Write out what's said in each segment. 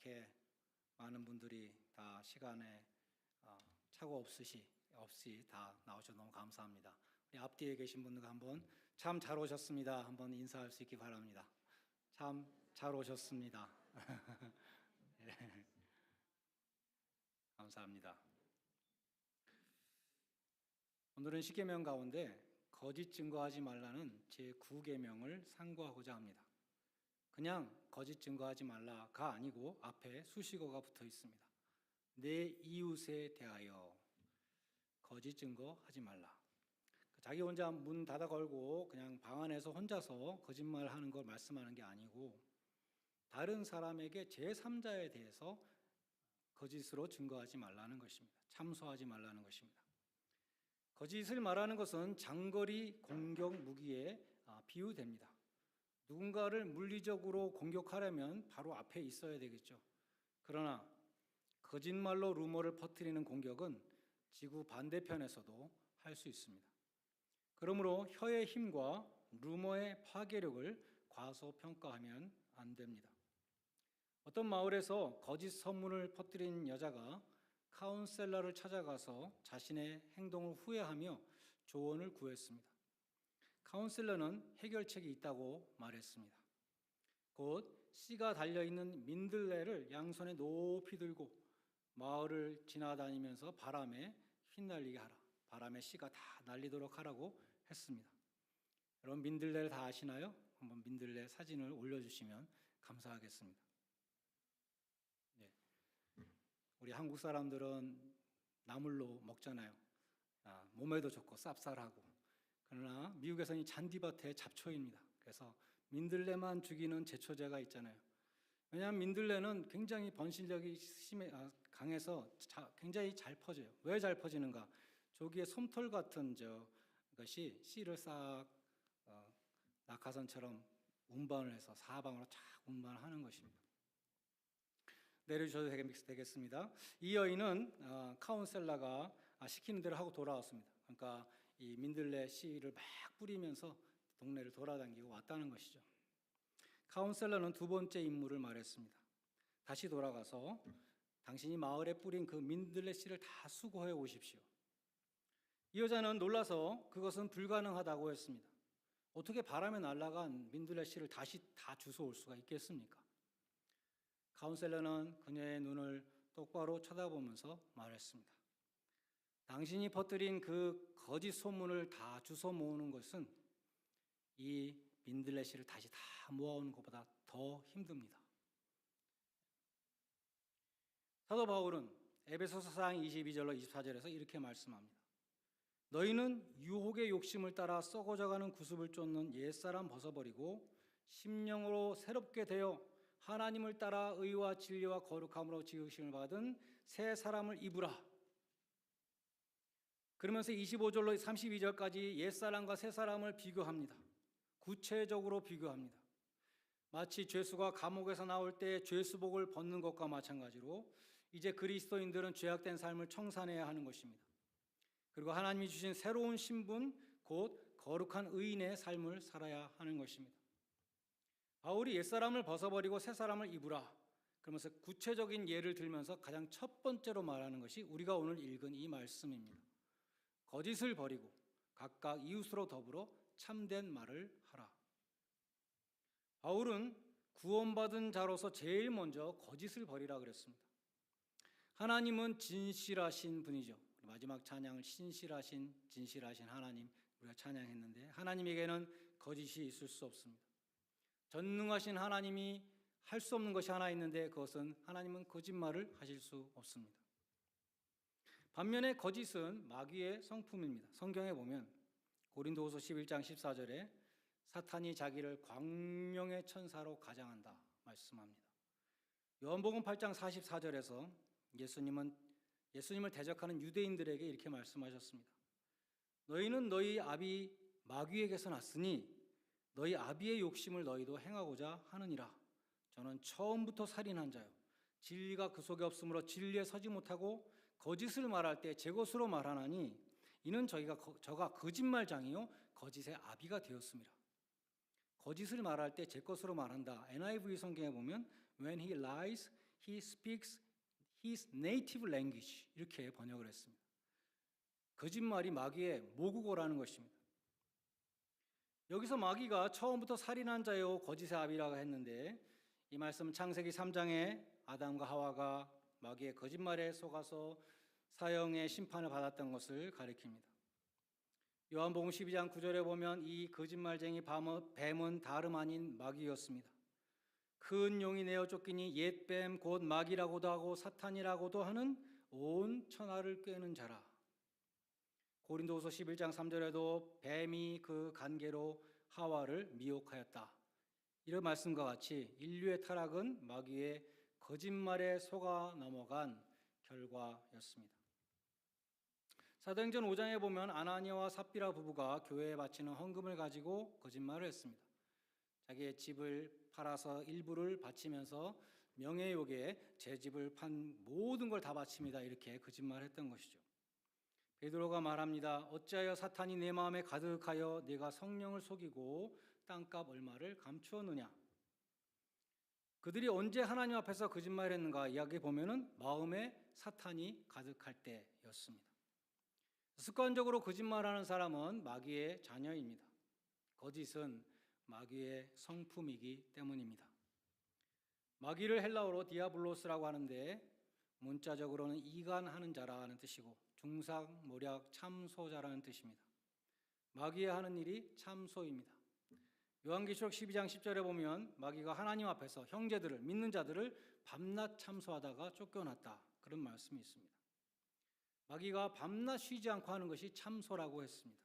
이렇게 많은 분들이 다 시간에 착오 없이 다 나오셔서 너무 감사합니다. 우리 앞뒤에 계신 분들 한번 참 잘 오셨습니다. 한번 인사할 수 있기 바랍니다. 참 잘 오셨습니다. 네, 감사합니다. 오늘은 10계명 가운데 거짓 증거하지 말라는 제9계명을 상고하고자 합니다. 그냥 거짓 증거하지 말라가 아니고 앞에 수식어가 붙어 있습니다. 내 이웃에 대하여 거짓 증거하지 말라. 자기 혼자 문 닫아 걸고 그냥 방 안에서 혼자서 거짓말하는 걸 말씀하는 게 아니고 다른 사람에게 제3자에 대해서 거짓으로 증거하지 말라는 것입니다. 참소하지 말라는 것입니다. 거짓을 말하는 것은 장거리 공격 무기에 비유됩니다. 누군가를 물리적으로 공격하려면 바로 앞에 있어야 되겠죠. 그러나 거짓말로 루머를 퍼뜨리는 공격은 지구 반대편에서도 할 수 있습니다. 그러므로 혀의 힘과 루머의 파괴력을 과소평가하면 안 됩니다. 어떤 마을에서 거짓 소문을 퍼뜨린 여자가 카운셀러를 찾아가서 자신의 행동을 후회하며 조언을 구했습니다. 카운셀러는 해결책이 있다고 말했습니다. 곧 씨가 달려있는 민들레를 양손에 높이 들고 마을을 지나다니면서 바람에 휘날리게 하라. 바람에 씨가 다 날리도록 하라고 했습니다. 여러분 민들레를 다 아시나요? 한번 민들레 사진을 올려주시면 감사하겠습니다. 네. 우리 한국 사람들은 나물로 먹잖아요. 몸에도 좋고 쌉쌀하고. 그러나 미국에서는 이 잔디밭의 잡초입니다. 그래서 민들레만 죽이는 제초제가 있잖아요. 왜냐하면 민들레는 굉장히 번식력이 강해서 굉장히 잘 퍼져요. 왜 잘 퍼지는가? 조기에 솜털 같은 것이 씨를 싹 낙하산처럼 운반을 해서 사방으로 쫙 운반하는 것입니다. 내려주셔도 되겠습니다. 이 여인은 카운셀러가 시키는 대로 하고 돌아왔습니다. 그러니까 이 민들레 씨를 막 뿌리면서 동네를 돌아다니고 왔다는 것이죠. 카운셀러는 두 번째 임무를 말했습니다. 다시 돌아가서 당신이 마을에 뿌린 그 민들레 씨를 다 수거해 오십시오. 이 여자는 놀라서 그것은 불가능하다고 했습니다. 어떻게 바람에 날아간 민들레 씨를 다시 다 주워 올 수가 있겠습니까? 카운셀러는 그녀의 눈을 똑바로 쳐다보면서 말했습니다. 당신이 퍼뜨린 그 거짓 소문을 다 주워 모으는 것은 이 민들레 씨를 다시 다 모아오는 것보다 더 힘듭니다. 사도 바울은 에베소서 4장 22절로 24절에서 이렇게 말씀합니다. 너희는 유혹의 욕심을 따라 썩어져가는 구습을 쫓는 옛사람 벗어버리고 심령으로 새롭게 되어 하나님을 따라 의와 진리와 거룩함으로 지으심을 받은 새 사람을 입으라. 그러면서 25절로 32절까지 옛사람과 새 사람을 비교합니다. 구체적으로 비교합니다. 마치 죄수가 감옥에서 나올 때 죄수복을 벗는 것과 마찬가지로 이제 그리스도인들은 죄악된 삶을 청산해야 하는 것입니다. 그리고 하나님이 주신 새로운 신분, 곧 거룩한 의인의 삶을 살아야 하는 것입니다. 바울이 옛사람을 벗어버리고 새사람을 입으라 그러면서 구체적인 예를 들면서 가장 첫 번째로 말하는 것이 우리가 오늘 읽은 이 말씀입니다. 거짓을 버리고 각각 이웃으로 더불어 참된 말을 하라. 바울은 구원받은 자로서 제일 먼저 거짓을 버리라 그랬습니다. 하나님은 진실하신 분이죠. 마지막 찬양을 신실하신 진실하신 하나님 우리가 찬양했는데 하나님에게는 거짓이 있을 수 없습니다. 전능하신 하나님이 할 수 없는 것이 하나 있는데 그것은 하나님은 거짓말을 하실 수 없습니다. 반면에 거짓은 마귀의 성품입니다. 성경에 보면 고린도후서 11장 14절에 사탄이 자기를 광명의 천사로 가장한다 말씀합니다. 요한복음 8장 44절에서 예수님을 대적하는 유대인들에게 이렇게 말씀하셨습니다. 너희는 너희 아비 마귀에게서 났으니 너희 아비의 욕심을 너희도 행하고자 하느니라. 저는 처음부터 살인한 자요 진리가 그 속에 없으므로 진리에 서지 못하고 거짓을 말할 때 제 것으로 말하나니 이는 저가 거짓말장이요 거짓의 아비가 되었습니다. 거짓을 말할 때 제 것으로 말한다. NIV 성경에 보면 When he lies, He speaks his native language 이렇게 번역을 했습니다. 거짓말이 마귀의 모국어라는 것입니다. 여기서 마귀가 처음부터 살인한 자요 거짓의 아비라고 했는데 이 말씀 창세기 3장에 아담과 하와가 마귀의 거짓말에 속아서 사형의 심판을 받았던 것을 가리킵니다. 요한복음 12장 9절에 보면 이 거짓말쟁이 뱀은 다름 아닌 마귀였습니다. 큰 용이 내어 쫓기니 옛 뱀 곧 마귀라고도 하고 사탄이라고도 하는 온 천하를 꿰는 자라. 고린도후서 11장 3절에도 뱀이 그 간계로 하와를 미혹하였다. 이런 말씀과 같이 인류의 타락은 마귀의 거짓말에 속아 넘어간 결과였습니다. 사도행전 5장에 보면 아나니아와 삽비라 부부가 교회에 바치는 헌금을 가지고 거짓말을 했습니다. 자기의 집을 팔아서 일부를 바치면서 명예욕에 제 집을 판 모든 걸 다 바칩니다. 이렇게 거짓말했던 것이죠. 베드로가 말합니다. 어찌하여 사탄이 내 마음에 가득하여 내가 성령을 속이고 땅값 얼마를 감추었느냐. 그들이 언제 하나님 앞에서 거짓말했는가 이야기 보면은 마음에 사탄이 가득할 때였습니다. 습관적으로 거짓말하는 사람은 마귀의 자녀입니다. 거짓은 마귀의 성품이기 때문입니다. 마귀를 헬라어로 디아블로스라고 하는데 문자적으로는 이간하는 자라는 뜻이고 중상모략 참소자라는 뜻입니다. 마귀의 하는 일이 참소입니다. 요한계시록 12장 10절에 보면 마귀가 하나님 앞에서 형제들을 믿는 자들을 밤낮 참소하다가 쫓겨났다. 그런 말씀이 있습니다. 마귀가 밤낮 쉬지 않고 하는 것이 참소라고 했습니다.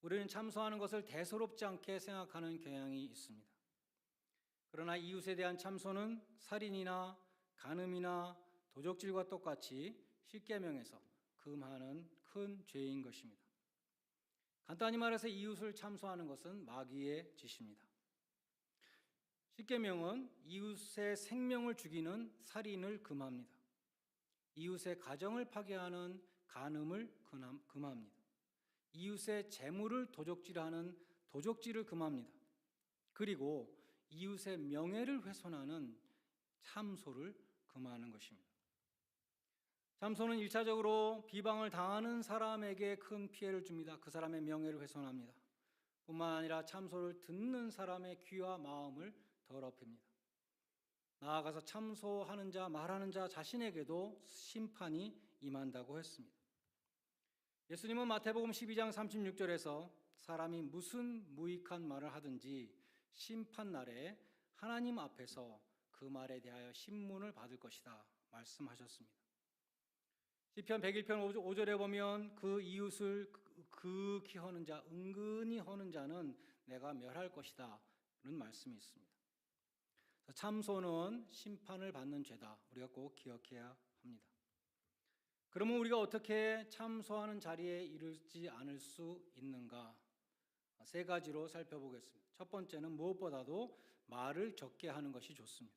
우리는 참소하는 것을 대수롭지 않게 생각하는 경향이 있습니다. 그러나 이웃에 대한 참소는 살인이나 간음이나 도적질과 똑같이 십계명에서 금하는 큰 죄인 것입니다. 간단히 말해서 이웃을 참소하는 것은 마귀의 짓입니다. 십계명은 이웃의 생명을 죽이는 살인을 금합니다. 이웃의 가정을 파괴하는 간음을 금합니다. 이웃의 재물을 도적질하는 도적질을 금합니다. 그리고 이웃의 명예를 훼손하는 참소를 금하는 것입니다. 참소는 1차적으로 비방을 당하는 사람에게 큰 피해를 줍니다. 그 사람의 명예를 훼손합니다. 뿐만 아니라 참소를 듣는 사람의 귀와 마음을 더럽힙니다. 나아가서 참소하는 자, 말하는 자 자신에게도 심판이 임한다고 했습니다. 예수님은 마태복음 12장 36절에서 사람이 무슨 무익한 말을 하든지 심판날에 하나님 앞에서 그 말에 대하여 신문을 받을 것이다 말씀하셨습니다. 시편 101편 5절에 보면 그 이웃을 극히 허는 자, 은근히 허는 자는 내가 멸할 것이다 이런 말씀이 있습니다. 참소는 심판을 받는 죄다. 우리가 꼭 기억해야 합니다. 그러면 우리가 어떻게 참소하는 자리에 이르지 않을 수 있는가? 세 가지로 살펴보겠습니다. 첫 번째는 무엇보다도 말을 적게 하는 것이 좋습니다.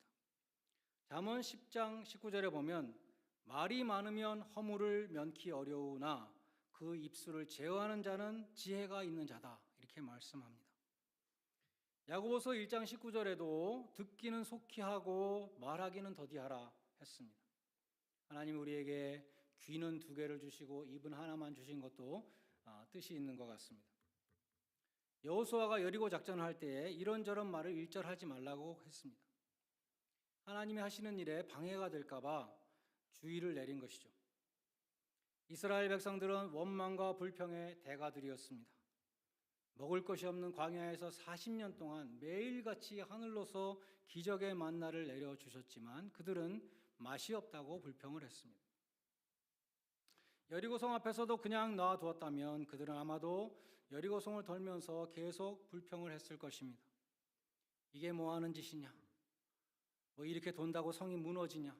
잠언 10장 19절에 보면 말이 많으면 허물을 면키 어려우나 그 입술을 제어하는 자는 지혜가 있는 자다. 이렇게 말씀합니다. 야고보서 1장 19절에도 듣기는 속히 하고 말하기는 더디하라 했습니다. 하나님 우리에게 귀는 2개를 주시고 입은 하나만 주신 것도 뜻이 있는 것 같습니다. 여호수아가 여리고 작전을 할 때에 이런저런 말을 일절하지 말라고 했습니다. 하나님이 하시는 일에 방해가 될까 봐 주의를 내린 것이죠. 이스라엘 백성들은 원망과 불평의 대가들이었습니다. 먹을 것이 없는 광야에서 40년 동안 매일같이 하늘로서 기적의 만나를 내려주셨지만 그들은 맛이 없다고 불평을 했습니다. 여리고성 앞에서도 그냥 놔두었다면 그들은 아마도 여리고성을 돌면서 계속 불평을 했을 것입니다. 이게 뭐 하는 짓이냐? 뭐 이렇게 돈다고 성이 무너지냐?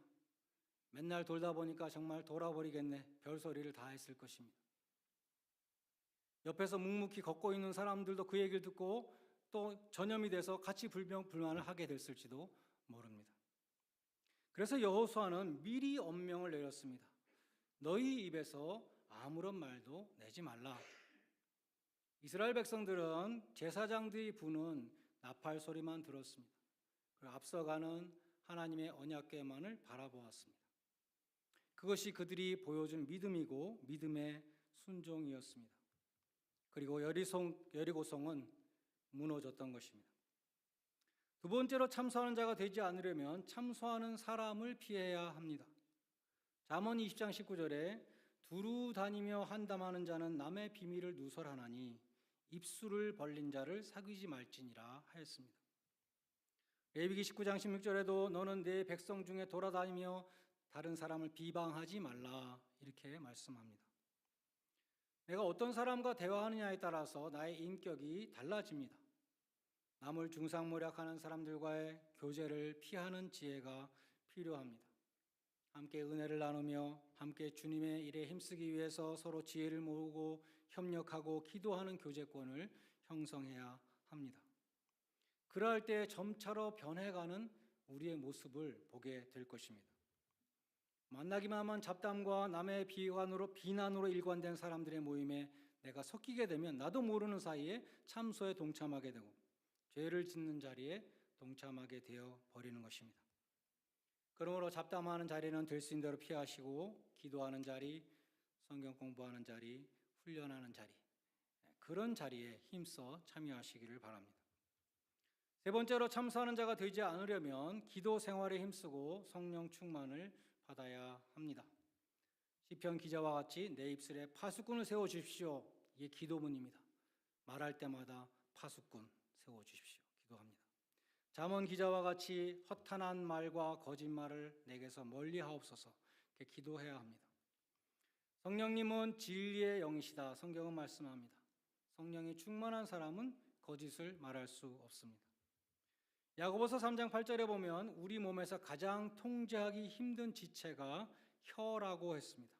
맨날 돌다 보니까 정말 돌아버리겠네. 별소리를 다 했을 것입니다. 옆에서 묵묵히 걷고 있는 사람들도 그 얘기를 듣고 또 전염이 돼서 같이 불평불만을 하게 됐을지도 모릅니다. 그래서 여호수아는 미리 엄명을 내렸습니다. 너희 입에서 아무런 말도 내지 말라. 이스라엘 백성들은 제사장들이 부는 나팔 소리만 들었습니다. 그리고 앞서가는 하나님의 언약궤만을 바라보았습니다. 그것이 그들이 보여준 믿음이고 믿음의 순종이었습니다. 그리고 여리고성은 무너졌던 것입니다. 두 번째로 참소하는 자가 되지 않으려면 참소하는 사람을 피해야 합니다. 잠언 20장 19절에 두루 다니며 한담하는 자는 남의 비밀을 누설하나니 입술을 벌린 자를 사귀지 말지니라 하였습니다. 레위기 19장 16절에도 너는 내 백성 중에 돌아다니며 다른 사람을 비방하지 말라 이렇게 말씀합니다. 내가 어떤 사람과 대화하느냐에 따라서 나의 인격이 달라집니다. 남을 중상모략하는 사람들과의 교제를 피하는 지혜가 필요합니다. 함께 은혜를 나누며 함께 주님의 일에 힘쓰기 위해서 서로 지혜를 모으고 협력하고 기도하는 교제권을 형성해야 합니다. 그러할 때 점차로 변해가는 우리의 모습을 보게 될 것입니다. 만나기만 하면 잡담과 남의 비난으로 일관된 사람들의 모임에 내가 섞이게 되면 나도 모르는 사이에 참소에 동참하게 되고 죄를 짓는 자리에 동참하게 되어 버리는 것입니다. 그러므로 잡담하는 자리는 될 수 있는 대로 피하시고 기도하는 자리, 성경 공부하는 자리, 훈련하는 자리, 그런 자리에 힘써 참여하시기를 바랍니다. 세 번째로 참소하는 자가 되지 않으려면 기도 생활에 힘쓰고 성령 충만을 받아야 합니다. 시편 기자와 같이 내 입술에 파수꾼을 세워주십시오. 이게 기도문입니다. 말할 때마다 파수꾼 세워주십시오. 기도합니다. 잠언 기자와 같이 허탄한 말과 거짓말을 내게서 멀리하옵소서. 이렇게 기도해야 합니다. 성령님은 진리의 영이시다. 성경은 말씀합니다. 성령이 충만한 사람은 거짓을 말할 수 없습니다. 야고보서 3장 8절에 보면 우리 몸에서 가장 통제하기 힘든 지체가 혀라고 했습니다.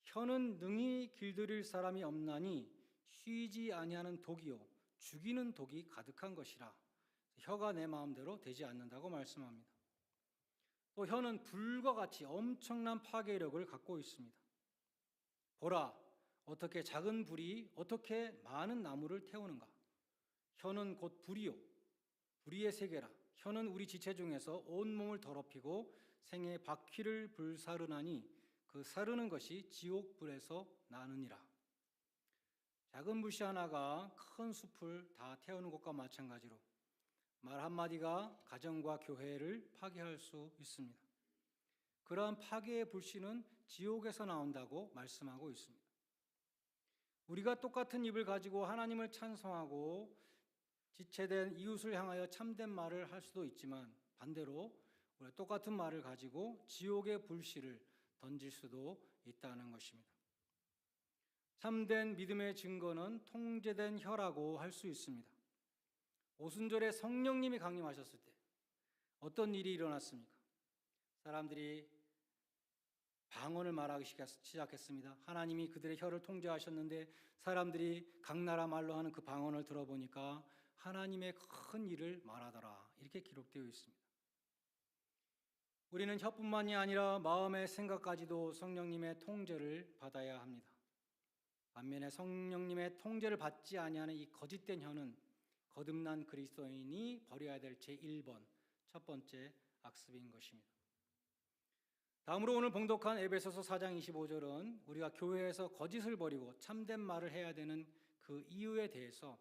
혀는 능히 길들일 사람이 없나니 쉬지 아니하는 독이요 죽이는 독이 가득한 것이라. 혀가 내 마음대로 되지 않는다고 말씀합니다. 또 혀는 불과 같이 엄청난 파괴력을 갖고 있습니다. 보라, 어떻게 작은 불이 어떻게 많은 나무를 태우는가. 혀는 곧 불이요 불의의 세계라. 혀는 우리 지체 중에서 온몸을 더럽히고 생의 바퀴를 불사르나니 그 사르는 것이 지옥불에서 나느니라. 작은 불씨 하나가 큰 숲을 다 태우는 것과 마찬가지로 말 한마디가 가정과 교회를 파괴할 수 있습니다. 그러한 파괴의 불씨는 지옥에서 나온다고 말씀하고 있습니다. 우리가 똑같은 입을 가지고 하나님을 찬송하고 지체된 이웃을 향하여 참된 말을 할 수도 있지만 반대로 우리가 똑같은 말을 가지고 지옥의 불씨를 던질 수도 있다는 것입니다. 참된 믿음의 증거는 통제된 혀라고 할 수 있습니다. 오순절에 성령님이 강림하셨을 때 어떤 일이 일어났습니까? 사람들이 방언을 말하기 시작했습니다. 하나님이 그들의 혀를 통제하셨는데 사람들이 각 나라 말로 하는 그 방언을 들어보니까 하나님의 큰 일을 말하더라. 이렇게 기록되어 있습니다. 우리는 혀뿐만이 아니라 마음의 생각까지도 성령님의 통제를 받아야 합니다. 반면에 성령님의 통제를 받지 아니하는 이 거짓된 혀는 거듭난 그리스도인이 버려야 될 제1번, 첫 번째 악습인 것입니다. 다음으로 오늘 봉독한 에베소서 4장 25절은 우리가 교회에서 거짓을 버리고 참된 말을 해야 되는 그 이유에 대해서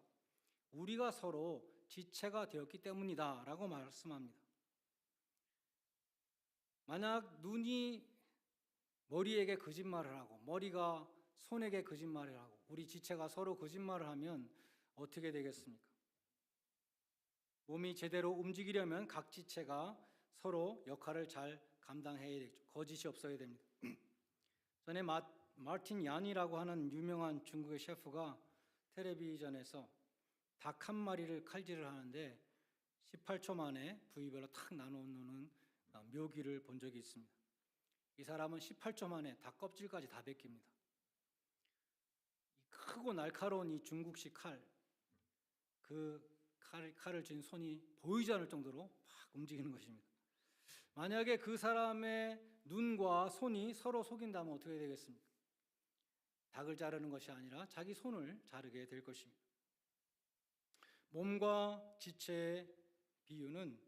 우리가 서로 지체가 되었기 때문이다 라고 말씀합니다. 만약 눈이 머리에게 거짓말을 하고 머리가 손에게 거짓말을 하고 우리 지체가 서로 거짓말을 하면 어떻게 되겠습니까? 몸이 제대로 움직이려면 각 지체가 서로 역할을 잘 감당해야 되죠. 거짓이 없어야 됩니다. 전에 마틴 얀이라고 하는 유명한 중국의 셰프가 텔레비전에서 닭 한 마리를 칼질을 하는데 18초 만에 부위별로 탁 나누는 묘기를 본 적이 있습니다. 이 사람은 18초 만에 닭 껍질까지 다 벗깁니다. 이 크고 날카로운 이 중국식 칼, 그 칼을 쥔 손이 보이지 않을 정도로 막 움직이는 것입니다. 만약에 그 사람의 눈과 손이 서로 속인다면 어떻게 되겠습니까? 닭을 자르는 것이 아니라 자기 손을 자르게 될 것입니다. 몸과 지체의 비유는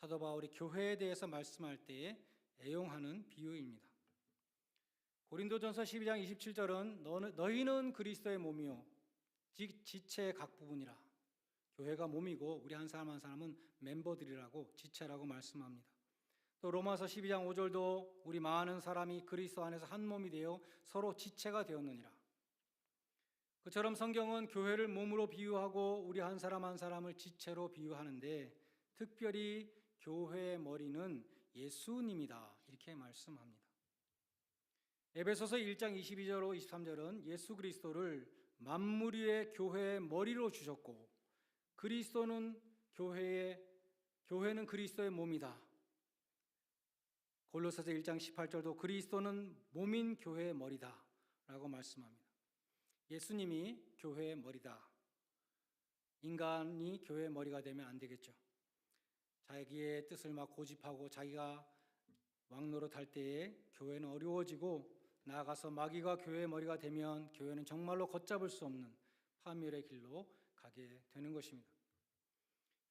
사도 바울이 교회에 대해서 말씀할 때에 애용하는 비유입니다. 고린도전서 12장 27절은 너희는 그리스도의 몸이요 즉 지체의 각 부분이라. 교회가 몸이고 우리 한 사람 한 사람은 멤버들이라고 지체라고 말씀합니다. 또 로마서 12장 5절도 우리 많은 사람이 그리스도 안에서 한 몸이 되어 서로 지체가 되었느니라. 그처럼 성경은 교회를 몸으로 비유하고 우리 한 사람 한 사람을 지체로 비유하는데 특별히 교회의 머리는 예수님이다 이렇게 말씀합니다. 에베소서 1장 22절로 23절은 예수 그리스도를 만물 위의 교회의 머리로 주셨고 그리스도는 교회는 그리스도의 몸이다. 골로새서 1장 18절도 그리스도는 몸인 교회의 머리다 라고 말씀합니다. 예수님이 교회의 머리다. 인간이 교회의 머리가 되면 안 되겠죠. 자기의 뜻을 막 고집하고 자기가 왕노릇할 때에 교회는 어려워지고 나아가서 마귀가 교회의 머리가 되면 교회는 정말로 걷잡을 수 없는 파멸의 길로 가게 되는 것입니다.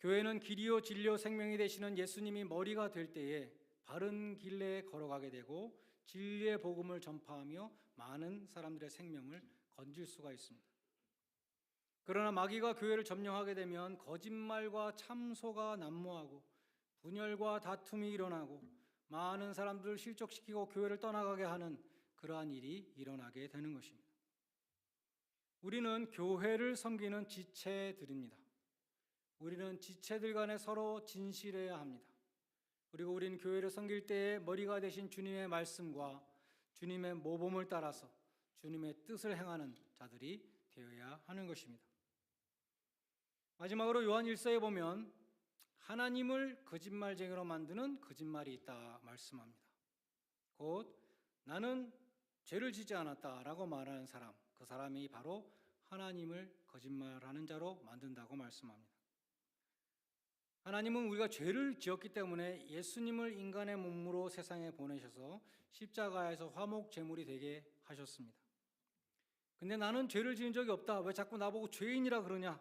교회는 길이요 진리요 생명이 되시는 예수님이 머리가 될 때에 바른 길에 걸어가게 되고 진리의 복음을 전파하며 많은 사람들의 생명을 건질 수가 있습니다. 그러나 마귀가 교회를 점령하게 되면 거짓말과 참소가 난무하고 분열과 다툼이 일어나고 많은 사람들을 실족시키고 교회를 떠나가게 하는 그러한 일이 일어나게 되는 것입니다. 우리는 교회를 섬기는 지체들입니다. 우리는 지체들 간에 서로 진실해야 합니다. 그리고 우리는 교회를 섬길 때에 머리가 되신 주님의 말씀과 주님의 모범을 따라서 주님의 뜻을 행하는 자들이 되어야 하는 것입니다. 마지막으로 요한 1서에 보면 하나님을 거짓말쟁이로 만드는 거짓말이 있다 말씀합니다. 곧 나는 죄를 짓지 않았다라고 말하는 사람, 그 사람이 바로 하나님을 거짓말하는 자로 만든다고 말씀합니다. 하나님은 우리가 죄를 지었기 때문에 예수님을 인간의 몸으로 세상에 보내셔서 십자가에서 화목 제물이 되게 하셨습니다. 근데 나는 죄를 지은 적이 없다. 왜 자꾸 나보고 죄인이라 그러냐?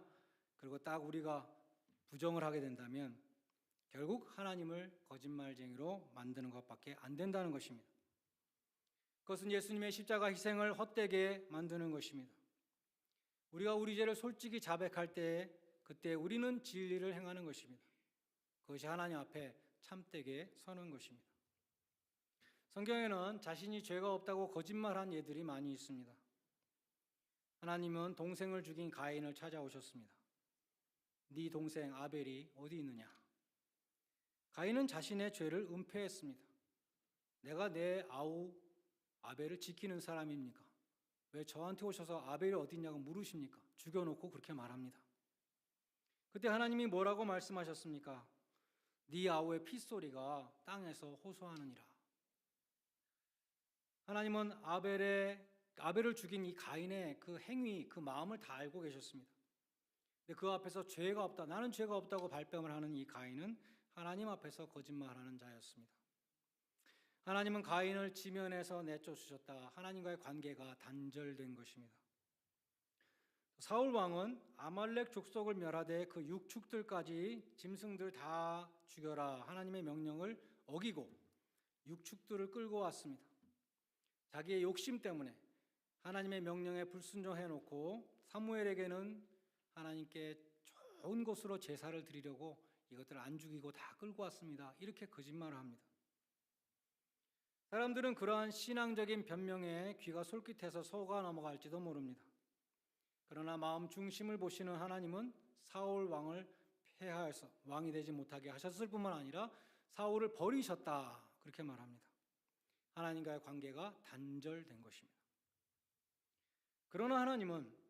그리고 딱 우리가 부정을 하게 된다면 결국 하나님을 거짓말쟁이로 만드는 것밖에 안 된다는 것입니다. 그것은 예수님의 십자가 희생을 헛되게 만드는 것입니다. 우리가 우리 죄를 솔직히 자백할 때 그때 우리는 진리를 행하는 것입니다. 그것이 하나님 앞에 참되게 서는 것입니다. 성경에는 자신이 죄가 없다고 거짓말한 예들이 많이 있습니다. 하나님은 동생을 죽인 가인을 찾아오셨습니다. 네 동생 아벨이 어디 있느냐? 가인은 자신의 죄를 은폐했습니다. 내가 내 아우 아벨을 지키는 사람입니까? 왜 저한테 오셔서 아벨이 어디 있냐고 물으십니까? 죽여놓고 그렇게 말합니다. 그때 하나님이 뭐라고 말씀하셨습니까? 네 아우의 핏소리가 땅에서 호소하느니라. 하나님은 아벨을 죽인 이 가인의 그 행위, 그 마음을 다 알고 계셨습니다. 근데 그 앞에서 죄가 없다, 나는 죄가 없다고 발뺌을 하는 이 가인은 하나님 앞에서 거짓말하는 자였습니다. 하나님은 가인을 지면에서 내쫓으셨다. 하나님과의 관계가 단절된 것입니다. 사울 왕은 아말렉 족속을 멸하되 그 육축들까지 짐승들 다 죽여라 하나님의 명령을 어기고 육축들을 끌고 왔습니다. 자기의 욕심 때문에 하나님의 명령에 불순종해 놓고 사무엘에게는 하나님께 좋은 곳으로 제사를 드리려고 이것들을 안 죽이고 다 끌고 왔습니다. 이렇게 거짓말을 합니다. 사람들은 그러한 신앙적인 변명에 귀가 솔깃해서 속아 넘어갈지도 모릅니다. 그러나 마음 중심을 보시는 하나님은 사울 왕을 폐하해서 왕이 되지 못하게 하셨을 뿐만 아니라 사울을 버리셨다 그렇게 말합니다. 하나님과의 관계가 단절된 것입니다. 그러나 하나님은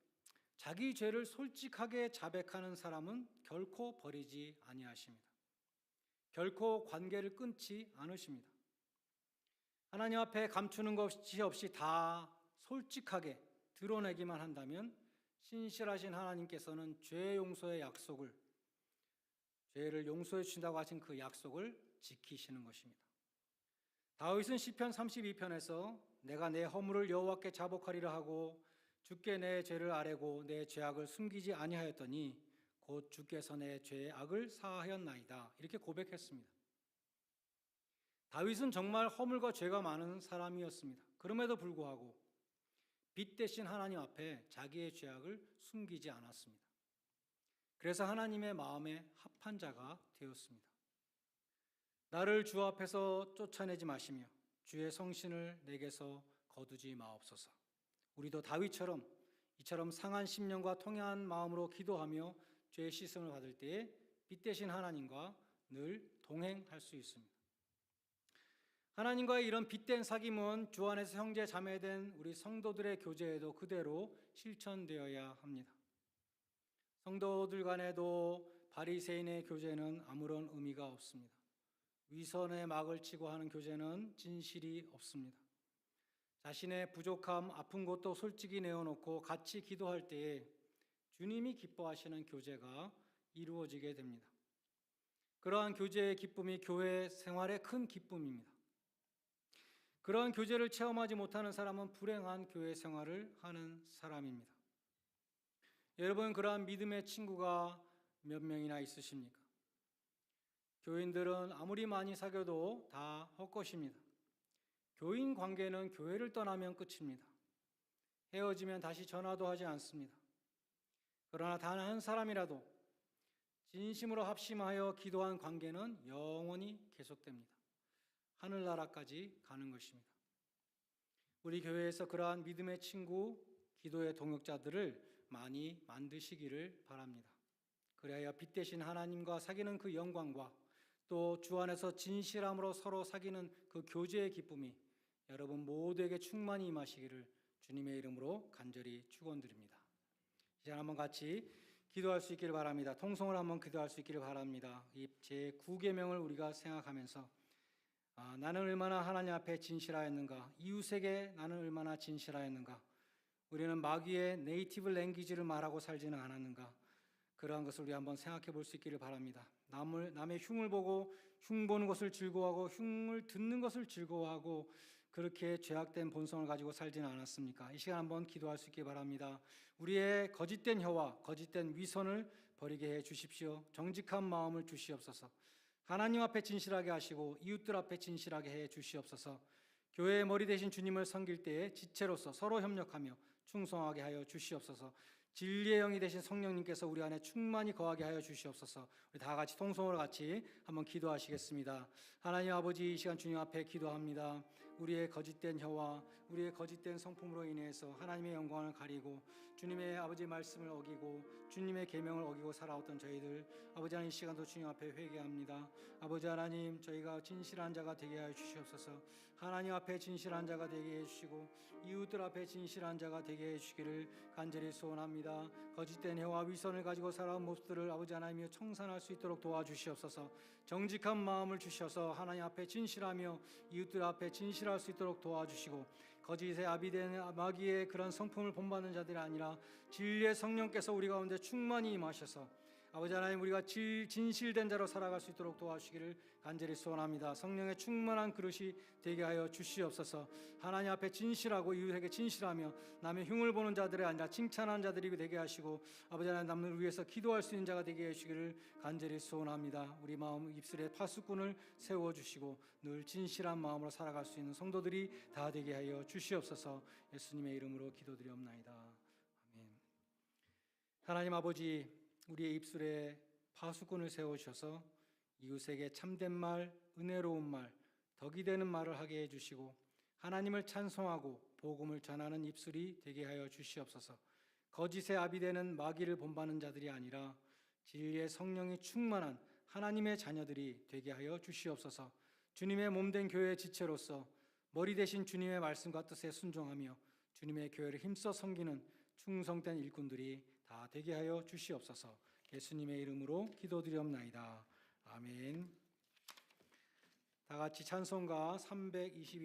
자기 죄를 솔직하게 자백하는 사람은 결코 버리지 아니하십니다. 결코 관계를 끊지 않으십니다. 하나님 앞에 감추는 것이 없이 다 솔직하게 드러내기만 한다면 신실하신 하나님께서는 죄 용서의 약속을, 죄를 용서해 주신다고 하신 그 약속을 지키시는 것입니다. 다윗은 시편 32편에서 내가 내 허물을 여호와께 자복하리라 하고 주께 내 죄를 아뢰고 내 죄악을 숨기지 아니하였더니 곧 주께서 내 죄의 악을 사하였나이다. 이렇게 고백했습니다. 다윗은 정말 허물과 죄가 많은 사람이었습니다. 그럼에도 불구하고 빛 대신 하나님 앞에 자기의 죄악을 숨기지 않았습니다. 그래서 하나님의 마음에 합한 자가 되었습니다. 나를 주 앞에서 쫓아내지 마시며 주의 성신을 내게서 거두지 마옵소서. 우리도 다윗처럼 이처럼 상한 심령과 통회한 마음으로 기도하며 죄의 씻음을 받을 때에 빛 대신 하나님과 늘 동행할 수 있습니다. 하나님과의 이런 빛된 사귐은 주 안에서 형제 자매된 우리 성도들의 교제에도 그대로 실천되어야 합니다. 성도들 간에도 바리새인의 교제는 아무런 의미가 없습니다. 위선의 막을 치고 하는 교제는 진실이 없습니다. 자신의 부족함, 아픈 것도 솔직히 내어놓고 같이 기도할 때에 주님이 기뻐하시는 교제가 이루어지게 됩니다. 그러한 교제의 기쁨이 교회 생활의 큰 기쁨입니다. 그러한 교제를 체험하지 못하는 사람은 불행한 교회 생활을 하는 사람입니다. 여러분, 그러한 믿음의 친구가 몇 명이나 있으십니까? 교인들은 아무리 많이 사귀어도 다 헛것입니다. 교인 관계는 교회를 떠나면 끝입니다. 헤어지면 다시 전화도 하지 않습니다. 그러나 단 한 사람이라도 진심으로 합심하여 기도한 관계는 영원히 계속됩니다. 하늘나라까지 가는 것입니다. 우리 교회에서 그러한 믿음의 친구, 기도의 동역자들을 많이 만드시기를 바랍니다. 그래야 빛 대신 하나님과 사귀는 그 영광과 또 주 안에서 진실함으로 서로 사귀는 그 교제의 기쁨이 여러분 모두에게 충만히 임하시기를 주님의 이름으로 간절히 축원드립니다. 이제 한번 같이 기도할 수 있기를 바랍니다. 통성을 한번 기도할 수 있기를 바랍니다. 이 제 9계명을 우리가 생각하면서 나는 얼마나 하나님 앞에 진실하였는가, 이웃에게 나는 얼마나 진실하였는가, 우리는 마귀의 네이티브 랭귀지를 말하고 살지는 않았는가, 그러한 것을 우리 한번 생각해 볼 수 있기를 바랍니다. 남의 흉을 보고 흉 보는 것을 즐거워하고 흉을 듣는 것을 즐거워하고 그렇게 죄악된 본성을 가지고 살지는 않았습니까? 이 시간 한번 기도할 수 있기 바랍니다. 우리의 거짓된 혀와 거짓된 위선을 버리게 해 주십시오. 정직한 마음을 주시옵소서. 하나님 앞에 진실하게 하시고 이웃들 앞에 진실하게 해 주시옵소서. 교회의 머리 대신 주님을 섬길 때에 지체로서 서로 협력하며 충성하게 하여 주시옵소서. 진리의 영이 되신 성령님께서 우리 안에 충만히 거하게 하여 주시옵소서. 우리 다 같이 통성으로 같이 한번 기도하시겠습니다. 하나님 아버지, 이 시간 주님 앞에 기도합니다. 우리의 거짓된 혀와 우리의 거짓된 성품으로 인해서 하나님의 영광을 가리고 주님의 아버지 말씀을 어기고 주님의 계명을 어기고 살아왔던 저희들, 아버지 하나님, 이 시간도 주님 앞에 회개합니다. 아버지 하나님, 저희가 진실한 자가 되게 하여 주시옵소서. 하나님 앞에 진실한 자가 되게 해주시고 이웃들 앞에 진실한 자가 되게 해주시기를 간절히 소원합니다. 거짓된 혀와 위선을 가지고 살아온 모습들을 아버지 하나님이여 청산할 수 있도록 도와주시옵소서. 정직한 마음을 주셔서 하나님 앞에 진실하며 이웃들 앞에 진실할 수 있도록 도와주시고 거짓의 아비된 마귀의 그런 성품을 본받는 자들이 아니라 진리의 성령께서 우리 가운데 충만히 임하셔서 아버지 하나님, 우리가 진실된 자로 살아갈 수 있도록 도와주시기를 간절히 소원합니다. 성령의 충만한 그릇이 되게 하여 주시옵소서. 하나님 앞에 진실하고 이웃에게 진실하며 남의 흉을 보는 자들이 아니라 칭찬하는 자들이 되게 하시고 아버지 하나님, 남을 위해서 기도할 수 있는 자가 되게 해주시기를 간절히 소원합니다. 우리 마음 입술에 파수꾼을 세워주시고 늘 진실한 마음으로 살아갈 수 있는 성도들이 다 되게 하여 주시옵소서. 예수님의 이름으로 기도드리옵나이다. 아멘. 하나님 아버지, 우리의 입술에 파수꾼을 세우셔서 이웃에게 참된 말, 은혜로운 말, 덕이 되는 말을 하게 해주시고 하나님을 찬송하고 복음을 전하는 입술이 되게 하여 주시옵소서. 거짓의 아비 되는 마귀를 본받는 자들이 아니라 진리의 성령이 충만한 하나님의 자녀들이 되게 하여 주시옵소서. 주님의 몸된 교회의 지체로서 머리 대신 주님의 말씀과 뜻에 순종하며 주님의 교회를 힘써 섬기는 충성된 일꾼들이 다 되게 하여 주시옵소서. 예수님의 이름으로 기도드리옵나이다. 아멘. 다 같이 찬송가 322장